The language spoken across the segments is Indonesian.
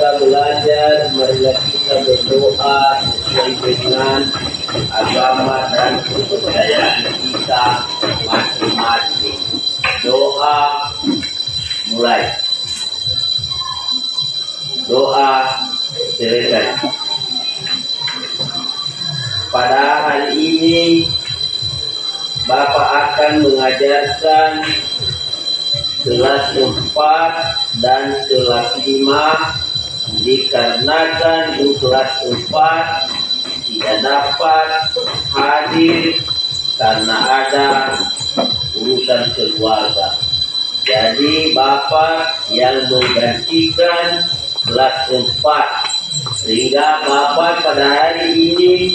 kita belajar, marilah kita berdoa sesuai dengan agama dan kepercayaan kita masing-masing. Doa mulai. Doa selesai. Pada hari ini Bapak akan mengajarkan kelas 4 dan kelas 5, dikarenakan di kelas 4 tidak dapat hadir karena ada urusan keluarga. Jadi Bapak yang menggantikan kelas 4, sehingga Bapak pada hari ini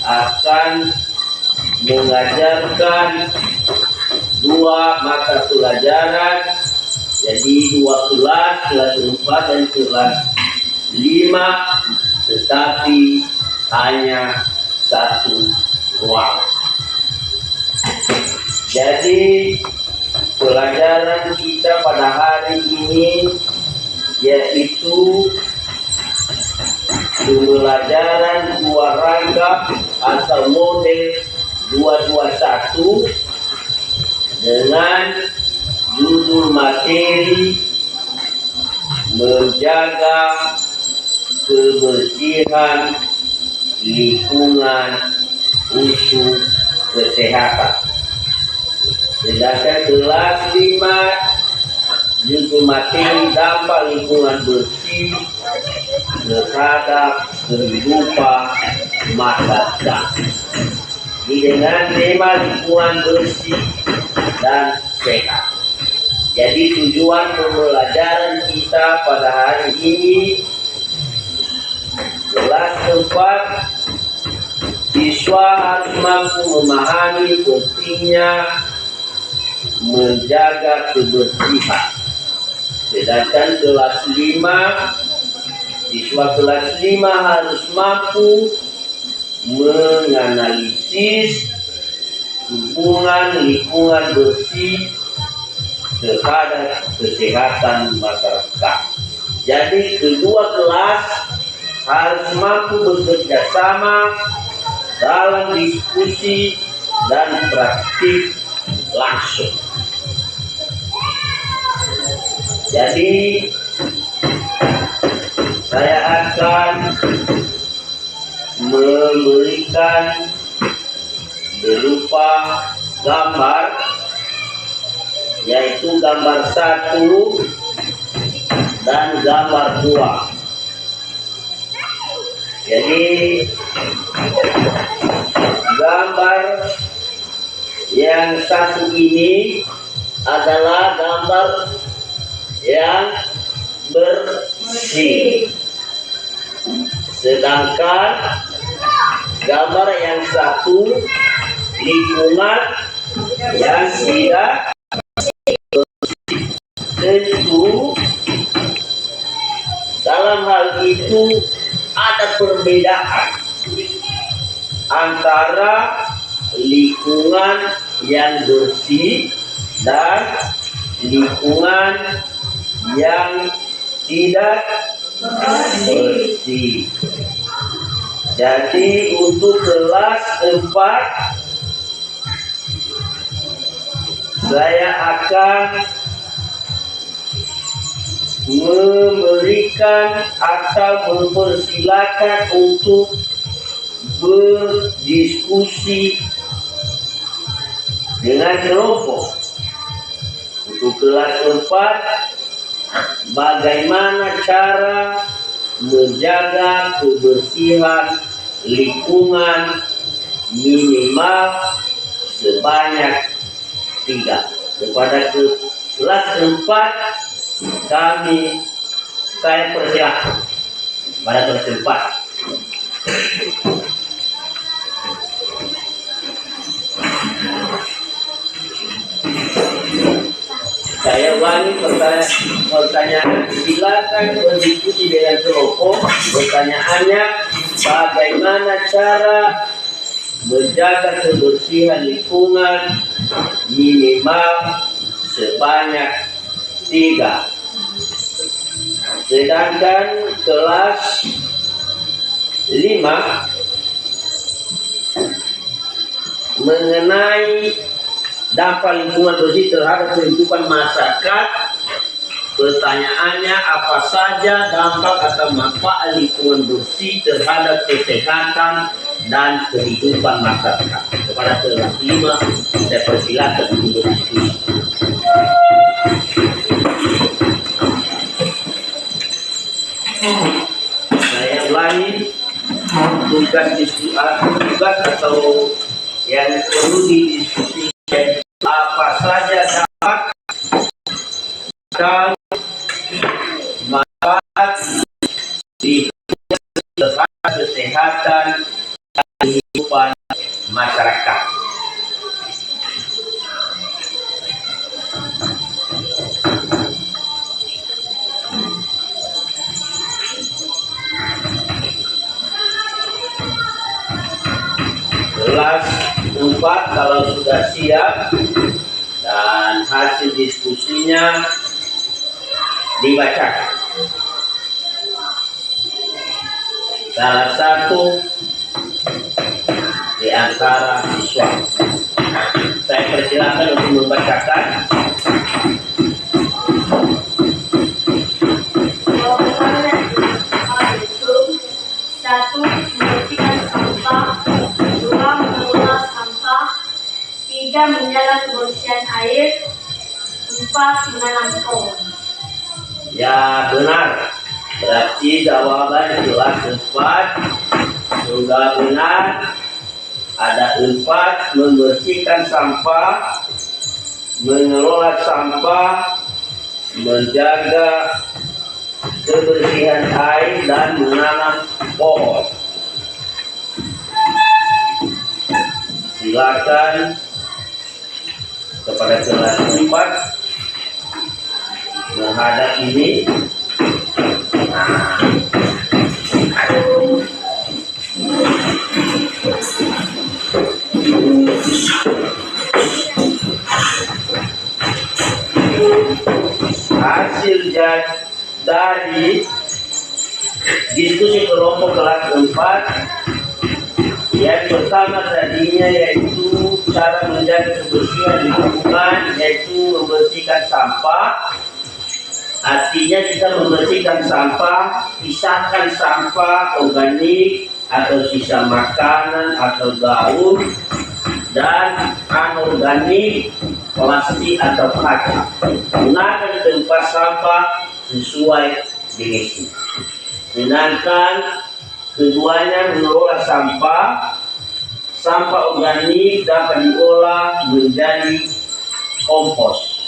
akan mengajarkan 2 mata pelajaran, jadi 2 kelas 4 dan kelas 5, tetapi hanya 1 ruang. Jadi pelajaran kita pada hari ini yaitu pembelajaran 2 ragam atau model 221 dengan judul materi menjaga kebersihan lingkungan untuk kesehatan. Sedangkan kelas 5 judul materi dampak lingkungan bersih terhadap kehidupan masyarakat. Dengan tema lingkungan bersih dan sehat. Jadi tujuan pembelajaran kita pada hari ini kelas 4, siswa harus mampu memahami pentingnya menjaga kebersihan. Sedangkan kelas 5, siswa kelas 5 harus mampu menganalisis hubungan lingkungan bersih terhadap kesehatan masyarakat. Jadi kedua kelas harus mampu bekerja sama dalam diskusi dan praktik langsung. Jadi saya akan memberikan berupa gambar, yaitu gambar 1 dan gambar 2. Jadi gambar yang 1 ini adalah gambar yang bersih, sedangkan gambar yang 1 lingkungan yang tidak bersih. Tentu dalam hal itu ada perbedaan antara lingkungan yang bersih dan lingkungan yang tidak bersih. Jadi untuk kelas 4 saya akan memberikan atau mempersilakan untuk berdiskusi dengan kelompok. Untuk kelas 4, bagaimana cara menjaga kebersihan lingkungan minimal sebanyak 3. Kepada kelas 4 saya persilahkan pada kelas 4. Saya ulangi pertanyaan. Silakan berdiskusi dengan kelompok. Pertanyaannya, bagaimana cara menjaga kebersihan lingkungan minimal sebanyak 3. Sedangkan kelas 5 mengenai dampak lingkungan bersih terhadap kehidupan masyarakat. Pertanyaannya, apa saja dampak atau manfaat lingkungan bersih terhadap kesehatan dan kehidupan masyarakat? Kepada kelas 5, saya persilakan untuk berdiskusi. Saya ulangi, tugas atau yang perlu didiskusikan, apa saja dampak dan manfaat di terhadap kesehatan dan kehidupan masyarakat. Kelas 4 kalau sudah siap dan hasil diskusinya dibacakan. Salah satu di antara siswa, saya persilakan untuk membacakan. Satu, membersihkan sampah. Dua, mengelola sampah. Tiga, menjaga kebersihan air. Empat, menanam pohon. Ya, benar. Berarti jawaban kelas 4 sudah benar. Ada 4, membersihkan sampah, mengelola sampah, menjaga kebersihan air, dan menanam pohon. Silakan kepada kelas 4 menghadap ini. Hasil dari diskusi kelompok kelas 4 yang pertama tadinya yaitu cara menjaga kebersihan lingkungan, yaitu membersihkan sampah. Artinya kita membersihkan sampah, pisahkan sampah organik atau sisa makanan atau daun dan anorganik, plastik atau kaca. Gunakan tempat sampah sesuai jenisnya. Sedangkan keduanya mengelola sampah. Sampah organik dapat diolah menjadi kompos.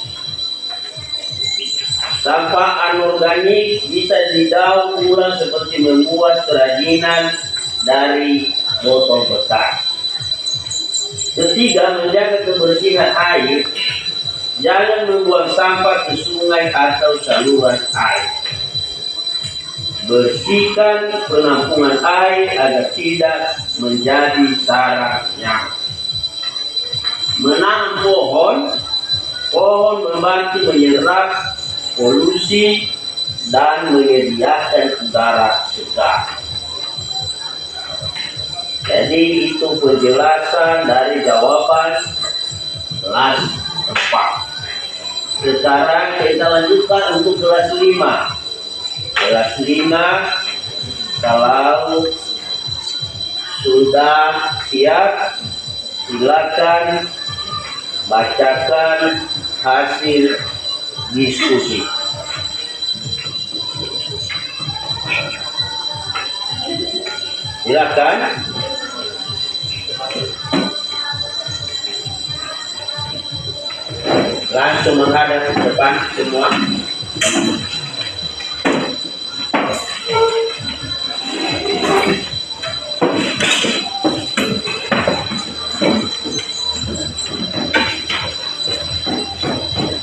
Sampah anorganik bisa didaur ulang seperti membuat kerajinan dari botol bekas. Ketiga, menjaga kebersihan air. Jangan membuang sampah ke sungai atau saluran air. Bersihkan penampungan air agar tidak menjadi sarang nyamuk. Menanam pohon. Pohon membantu menyerap polusi dan menyediakan udara segar. Jadi itu penjelasan dari jawaban kelas 4. Sekarang kita lanjutkan untuk kelas 5. Kelas 5, kalau sudah siap, silakan bacakan hasil diskusi. Silakan. Langsung menghadap ke depan semua.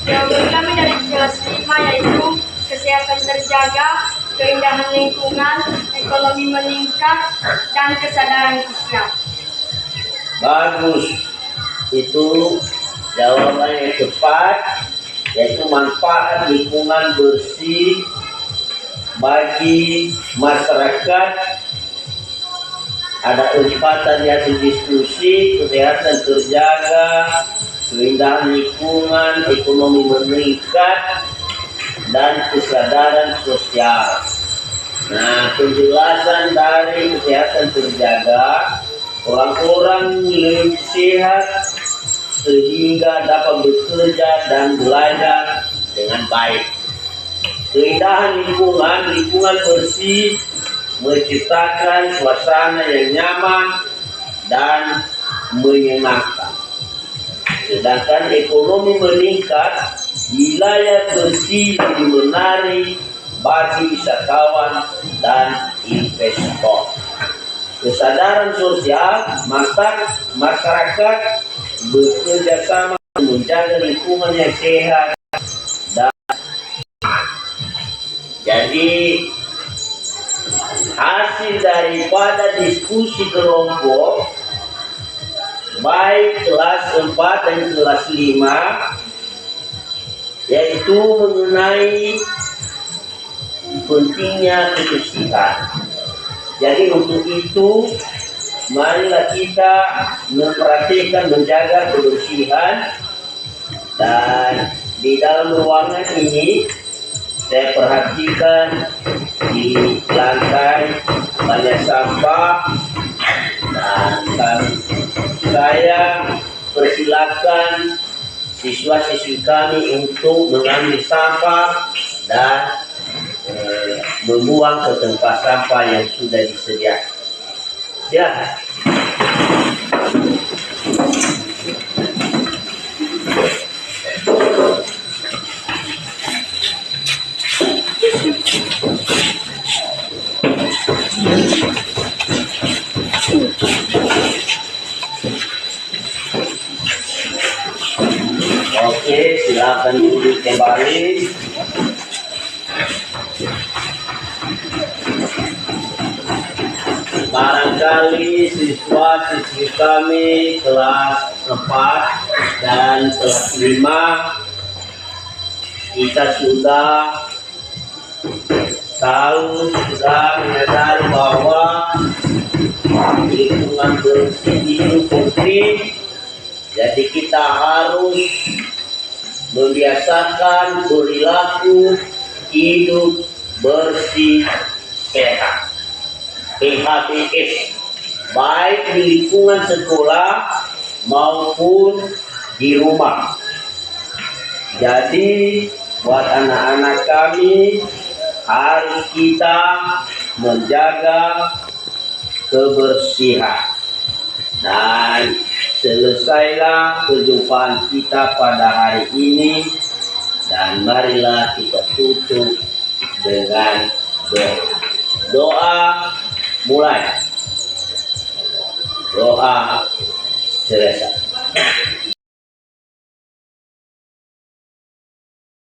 Jawaban kami dari kelas 5 yaitu kesehatan terjaga, keindahan lingkungan, ekonomi meningkat, dan kesadaran sosial. Bagus. Itu jawaban yang tepat, yaitu manfaat lingkungan bersih bagi masyarakat. Ada kesempatan di hasil diskusi, kesehatan terjaga, keindahan lingkungan, ekonomi meningkat, dan kesadaran sosial. Nah, penjelasan dari kesehatan terjaga, orang-orang lebih sehat sehingga dapat bekerja dan belajar dengan baik. Keindahan lingkungan, lingkungan bersih, menciptakan suasana yang nyaman dan menyenangkan. Sedangkan ekonomi meningkat, wilayah bersih lebih menarik bagi wisatawan dan investor. Kesadaran sosial, masyarakat bekerja sama menjaga lingkungan yang sehat dan jadi hasil daripada diskusi kelompok baik kelas 4 dan kelas 5 yaitu mengenai pentingnya kebersihan. Jadi untuk itu marilah kita memperhatikan menjaga kebersihan. Dan di dalam ruangan ini saya perhatikan di lantai banyak sampah, dan saya persilakan siswa-siswi kami untuk mengambil sampah dan membuang ke tempat sampah yang sudah disediakan. Silakan. Oke, silakan duduk kembali. Barangkali siswa-siswi kami kelas 4 dan kelas 5 kita sudah tahu, sudah menyadari bahwa lingkungan bersih itu penting. Jadi kita harus membiasakan perilaku hidup bersih sehat, PHBS, baik di lingkungan sekolah maupun di rumah. Jadi buat anak-anak kami harus kita menjaga kebersihan. Dan selesailah perjumpaan kita pada hari ini, dan marilah kita tutup dengan doa. Doa mulai. Doa selesai.